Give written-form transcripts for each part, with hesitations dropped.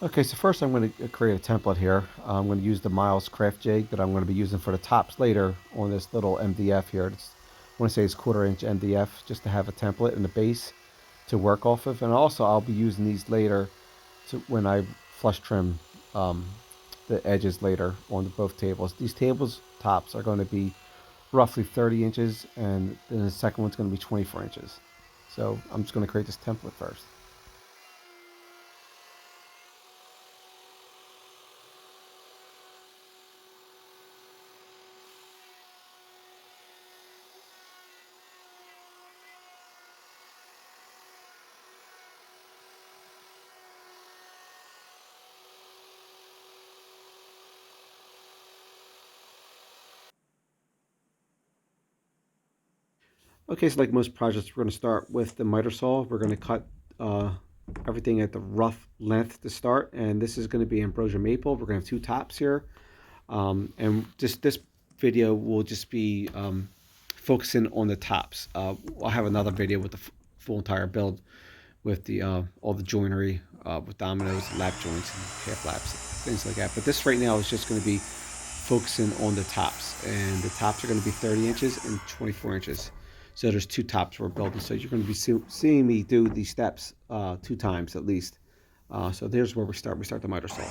Okay, so first I'm going to create a template here. I'm going to use the Miles craft jig that I'm going to be using for the tops later on this little MDF here. I want to say it's 1/4 inch MDF just to have a template and a base to work off of. And also I'll be using these later to when I flush trim um, the edges later on both tables. These tables tops are going to be roughly 30 inches, and then the second one's going to be 24 inches. So I'm just going to create this template first. Okay, so like most projects, we're going to start with the miter saw. We're going to cut uh, everything at the rough length to start, and this is going to be Ambrosia Maple. We're going to have two tops here, and just this video will just be focusing on the tops. I'll have another video with the full entire build with the all the joinery with dominoes, lap joints, and half laps, things like that. But this right now is just going to be focusing on the tops, and the tops are going to be 30 inches and 24 inches. So there's two tops we're building. So you're going to be seeing me do these steps 2 times at least. So there's where we start. We start the miter saw.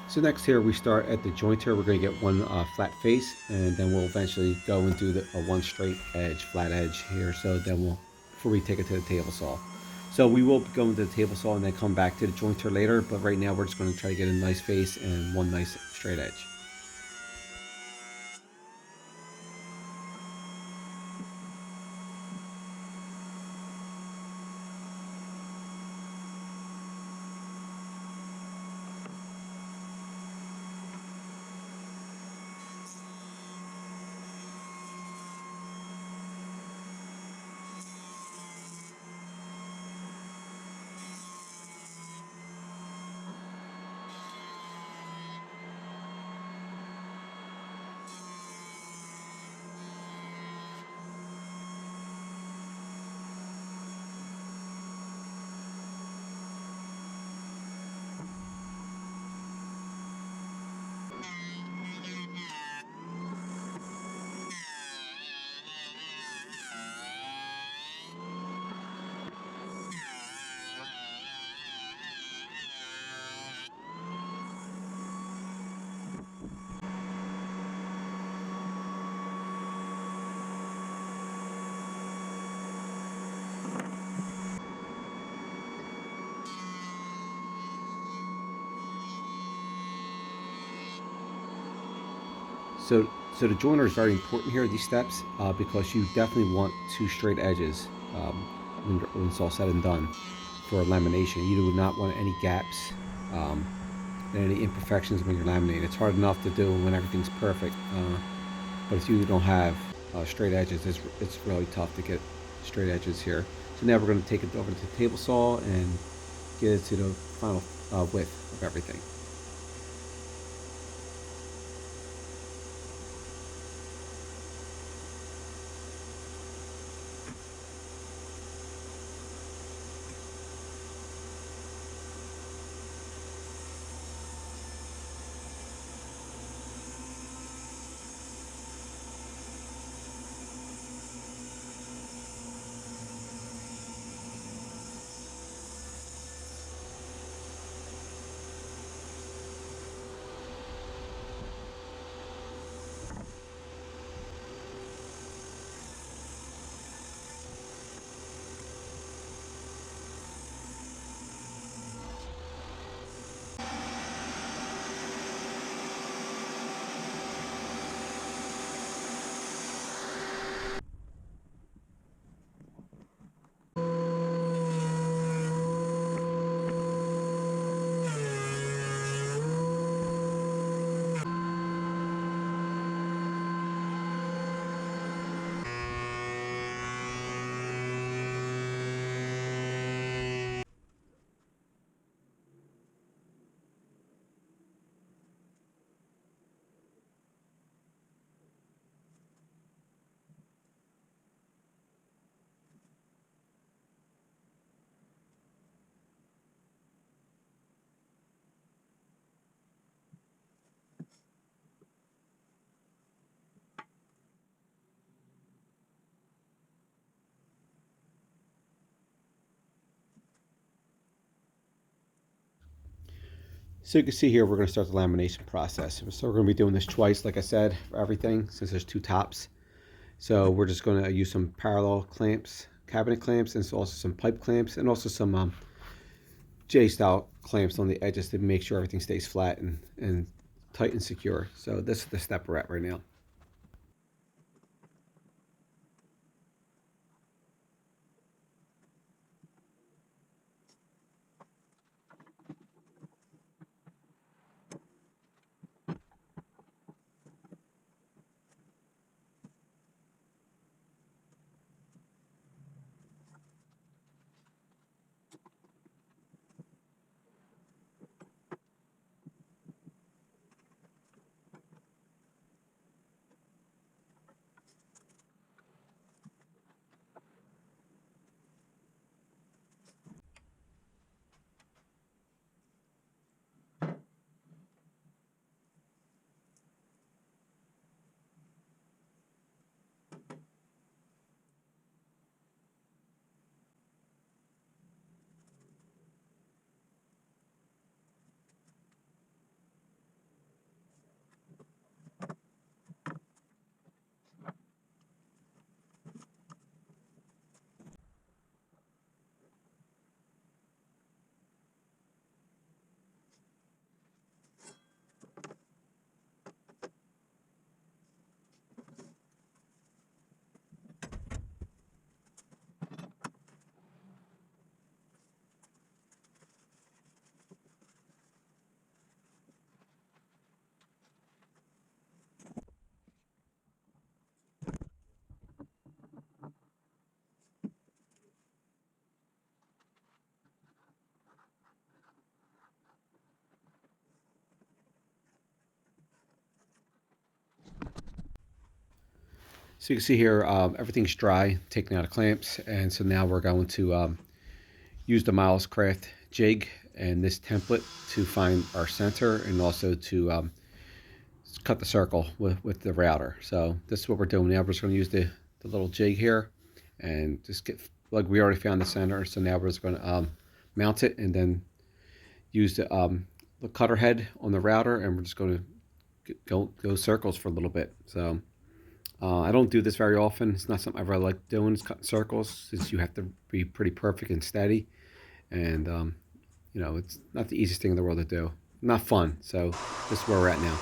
So next here we start at the joint here. We're going to get one flat face, and then we'll eventually go and do the one straight edge, flat edge here. So then we'll, before we take it to the table saw. So we will go into the table saw and then come back to the jointer later, but right now we're just going to try to get a nice face and one nice straight edge. So, so the joiner is very important here, these steps, because you definitely want two straight edges when it's all said and done for lamination. You do not want any gaps um, and any imperfections when you're laminating. It's hard enough to do when everything's perfect, but if you don't have straight edges, it's really tough to get straight edges here. So now we're going to take it over to the table saw and get it to the final width of everything. So you can see here, we're going to start the lamination process. So we're going to be doing this twice, like I said, for everything, since there's two tops. So we're just going to use some parallel clamps, cabinet clamps, and also some pipe clamps, and also some J-style clamps on the edges to make sure everything stays flat and tight and secure. So this is the step we're at right now. So you can see here, everything's dry, taking out the clamps, and so now we're going to use the Miles Craft jig and this template to find our center, and also to cut the circle with the router. So this is what we're doing now. We're just going to use the little jig here and just get, like we already found the center, so now we're just going to mount it and then use the cutter head on the router, and we're just going to go circles for a little bit. So I don't do this very often. It's not something I really like doing, is cutting circles, since you have to be pretty perfect and steady. And, you know, it's not the easiest thing in the world to do. Not fun. So this is where we're at now.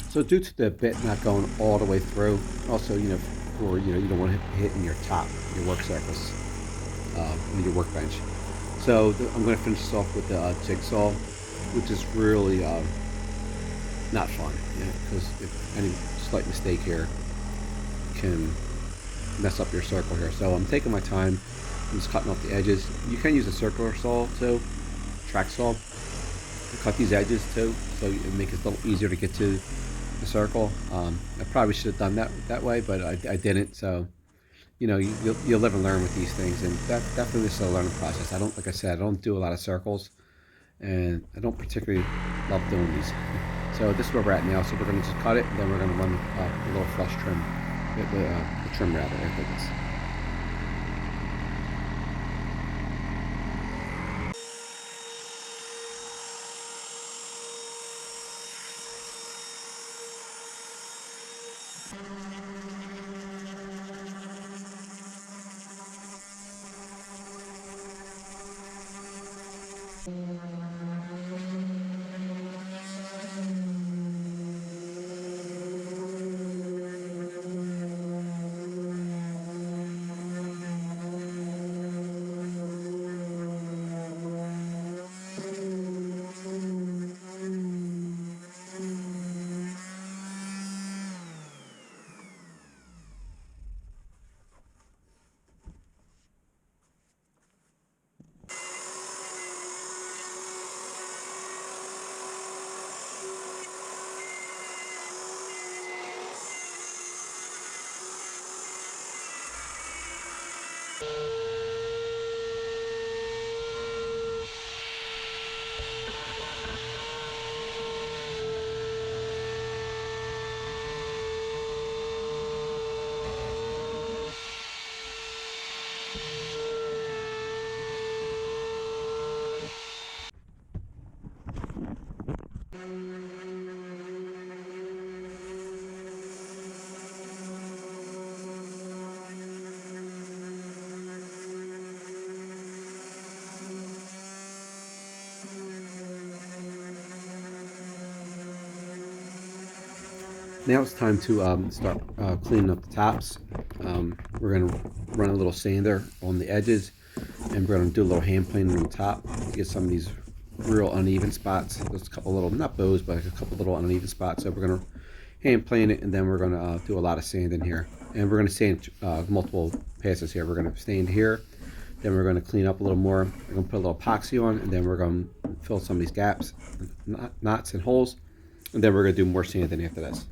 So due to the bit not going all the way through, also, you know, for, you know, you don't want to hit in your top, your work surface, on your workbench. So I'm going to finish this off with the jigsaw, which is really not fun, because if any slight mistake here can mess up your circle here. So I'm taking my time. I'm just cutting off the edges. You can use a circular saw too, track saw, to cut these edges too, so it makes it a little easier to get to the circle. I probably should have done that way, but I didn't. So, you know, you'll live and learn with these things, and that definitely is a learning process. I don't, like I said, I don't do a lot of circles, and I don't particularly love doing these. So this is where we're at now. So we're going to just cut it, and then we're going to run a little flush trim, the trim rather after this. Now it's time to start cleaning up the tops. We're going to run a little sander on the edges, and we're going to do a little hand planing on the top to get some of these real uneven spots. There's a couple little, not bows, but a couple little uneven spots. So we're going to hand plane it, and then we're going to do a lot of sand in here. And we're going to sand multiple passes here. We're going to sand here, then we're going to clean up a little more. We're going to put a little epoxy on, and then we're going to fill some of these gaps, knots and holes, and then we're going to do more sanding after this.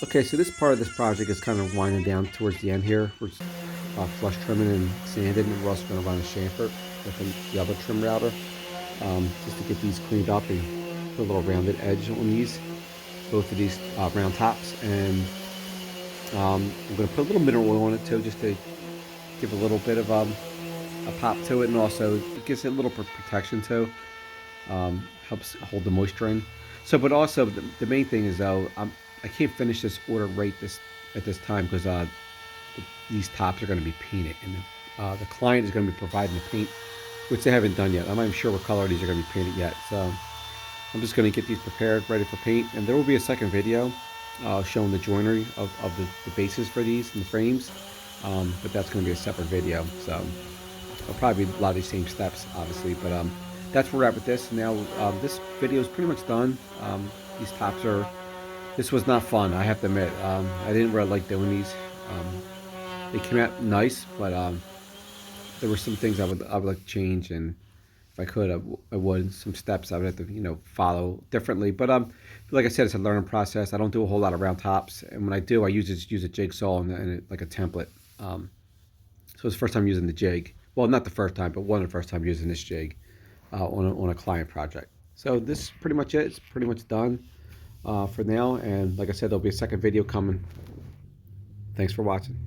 Okay, so this part of this project is kind of winding down towards the end here. We're just, flush trimming and sanding, and we're also going to run a chamfer with the other trim router just to get these cleaned up and put a little rounded edge on these, both of these round tops. And I'm going to put a little mineral oil on it too, just to give a little bit of a pop to it, and also it gives it a little protection too. Helps hold the moisture in. So, but also the main thing is though, I can't finish this order at this time because these tops are going to be painted, and the client is going to be providing the paint, which they haven't done yet. I'm not even sure what color these are going to be painted yet. So I'm just going to get these prepared, ready for paint, and there will be a second video showing the joinery of the bases for these and the frames, but that's going to be a separate video. So I'll probably be a lot of these same steps, obviously, but that's where we're at with this. Now this video is pretty much done. These tops are. This was not fun, I have to admit. I didn't really like doing these. They came out nice, but there were some things I would like to change, and if I could, I would. Some steps I would have to follow differently. But like I said, it's a learning process. I don't do a whole lot of round tops, and when I do, I use a jigsaw and like a template. So it's the first time using the jig. Well, not the first time, but one of the first time using this jig on a client project. So this is pretty much it. It's pretty much done for now. And like I said, there'll be a second video coming. Thanks for watching.